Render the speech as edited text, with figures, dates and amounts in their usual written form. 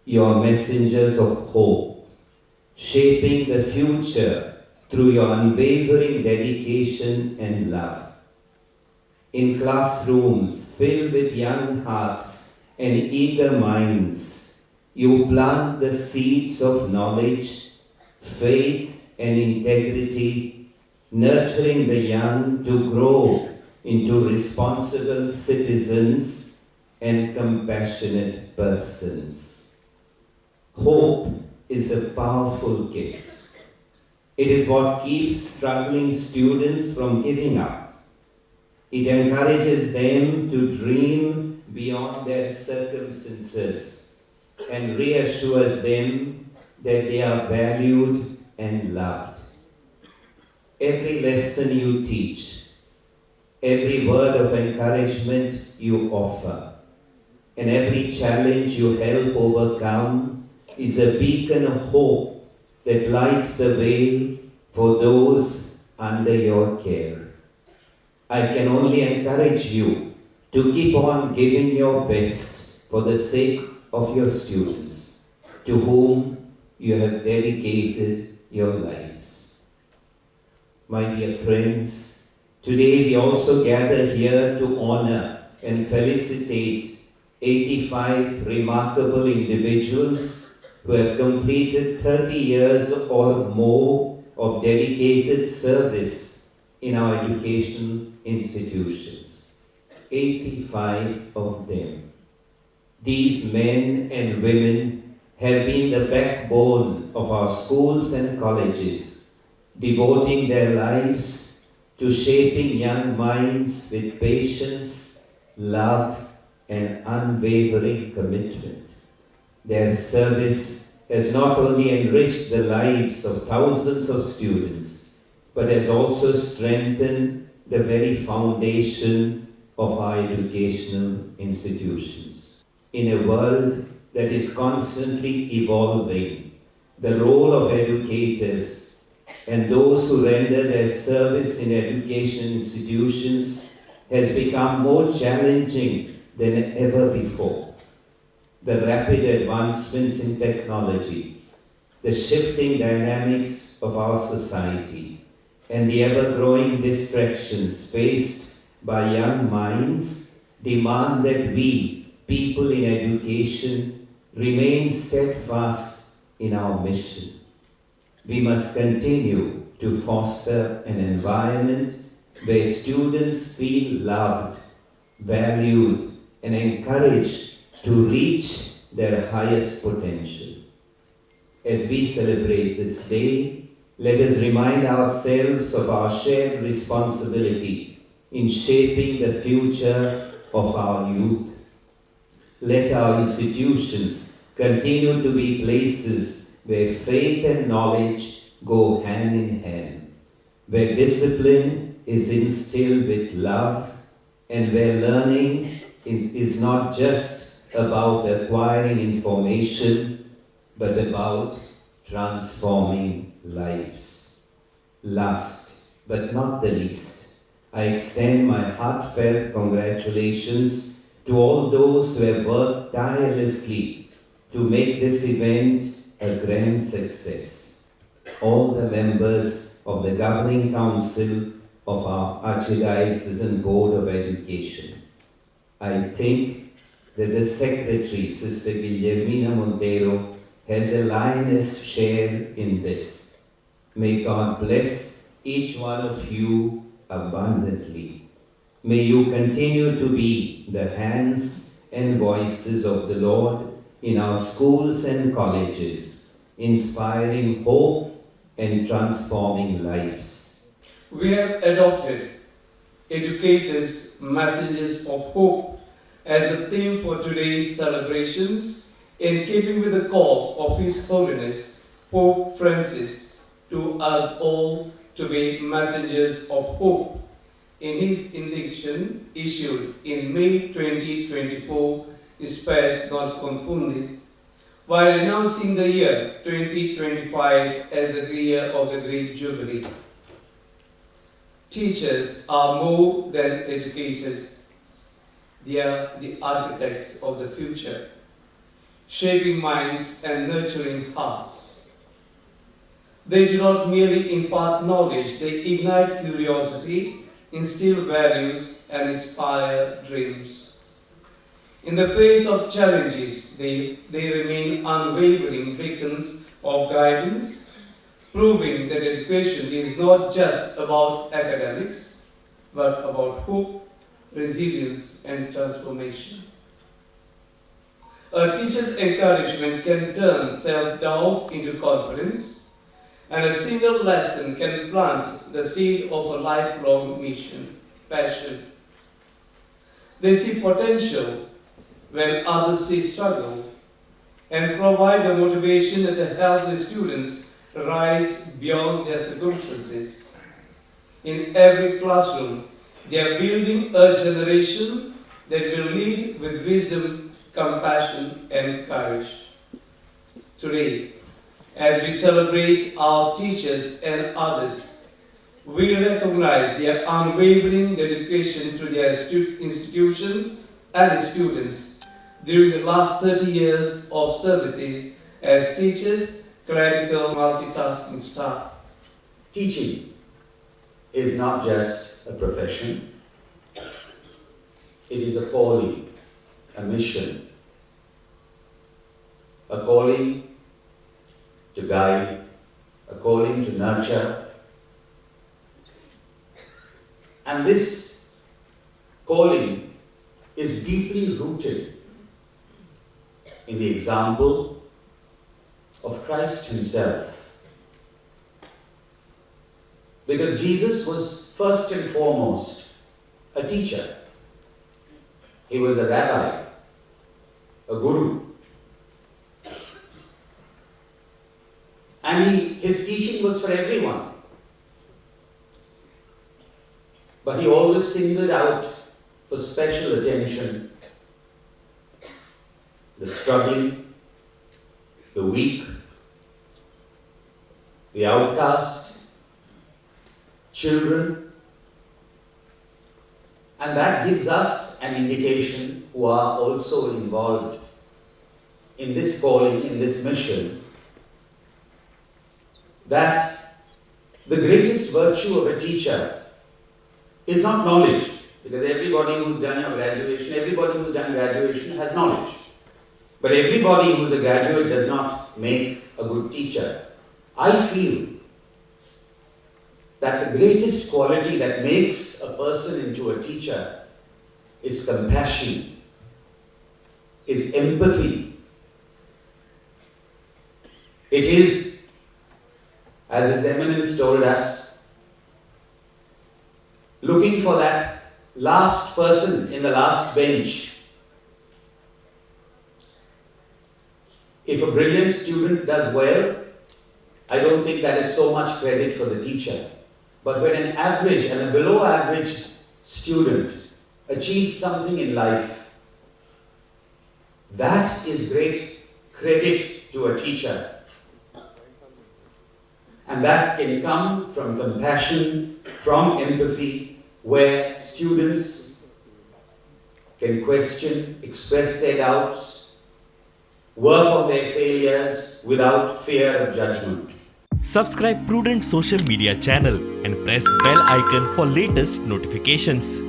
your messengers of hope, shaping the future through your unwavering dedication and love. In classrooms filled with young hearts and eager minds, you plant the seeds of knowledge, faith, and integrity, nurturing the young to grow into responsible citizens and compassionate persons. Hope is a powerful gift. It is what keeps struggling students from giving up. It encourages them to dream beyond their circumstances and reassures them that they are valued and loved. Every lesson you teach, every word of encouragement you offer, and every challenge you help overcome is a beacon of hope that lights the way for those under your care. I can only encourage you to keep on giving your best for the sake of your students, to whom you have dedicated your lives. My dear friends, today we also gather here to honor and felicitate 85 remarkable individuals who have completed 30 years or more of dedicated service in our educational institutions. 85 of them. These men and women have been the backbone of our schools and colleges, devoting their lives to shaping young minds with patience, love, and unwavering commitment. Their service has not only enriched the lives of thousands of students, but has also strengthened the very foundation of our educational institutions. In a world that is constantly evolving, the role of educators and those who render their service in education institutions has become more challenging than ever before. The rapid advancements in technology, the shifting dynamics of our society, and the ever-growing distractions faced by young minds demand that we, people in education, remain steadfast in our mission. We must continue to foster an environment where students feel loved, valued, and encouraged to reach their highest potential. As we celebrate this day, let us remind ourselves of our shared responsibility in shaping the future of our youth. Let our institutions continue to be places where faith and knowledge go hand in hand, where discipline is instilled with love, and where learning is not just about acquiring information, but about transforming lives. Last but not the least, I extend my heartfelt congratulations to all those who have worked tirelessly to make this event a grand success. All the members of the Governing Council of our Archdiocesan Board of Education. I think that the Secretary, Sister Guillermina Montero, has a lioness share in this. May God bless each one of you abundantly. May you continue to be the hands and voices of the Lord in our schools and colleges, inspiring hope and transforming lives. We have adopted Educators, Messengers of Hope as the theme for today's celebrations, in keeping with the call of His Holiness Pope Francis to us all to be messengers of hope. In his indiction issued in May 2024, Spes not confunded, while announcing the year 2025 as the year of the Great Jubilee. Teachers are more than educators. They are the architects of the future. shaping minds and nurturing hearts. They do not merely impart knowledge, they ignite curiosity, instill values, and inspire dreams. In the face of challenges, they remain unwavering beacons of guidance, proving that education is not just about academics, but about hope, resilience, and transformation. A teacher's encouragement can turn self-doubt into confidence, and a single lesson can plant the seed of a lifelong mission, passion. They see potential when others see struggle, and provide the motivation that helps the students rise beyond their circumstances. In every classroom, they are building a generation that will lead with wisdom, compassion, and courage. Today, as we celebrate our teachers and others, we recognize their unwavering dedication to their institutions and students during the last 30 years of services as teachers, clerical, multitasking staff. Teaching is not just a profession, it is a calling, a mission, a calling to guide, a calling to nurture. And this calling is deeply rooted in the example of Christ himself. Because Jesus was first and foremost a teacher. He was a rabbi, a guru. And his teaching was for everyone. But he always singled out for special attention the struggling, the weak, the outcast, children. And that gives us an indication who are also involved in this calling, in this mission, that the greatest virtue of a teacher is not knowledge, because everybody who's done graduation has knowledge. But everybody who's a graduate does not make a good teacher. I feel that the greatest quality that makes a person into a teacher is compassion, is empathy. It is, as His Eminence told us, looking for that last person in the last bench. If a brilliant student does well, I don't think that is so much credit for the teacher. But when an average and a below average student achieves something in life, that is great credit to a teacher. And that can come from compassion, from empathy, where students can question, express their doubts, work on their failures without fear of judgment. Subscribe Prudent social media channel and press bell icon for latest notifications.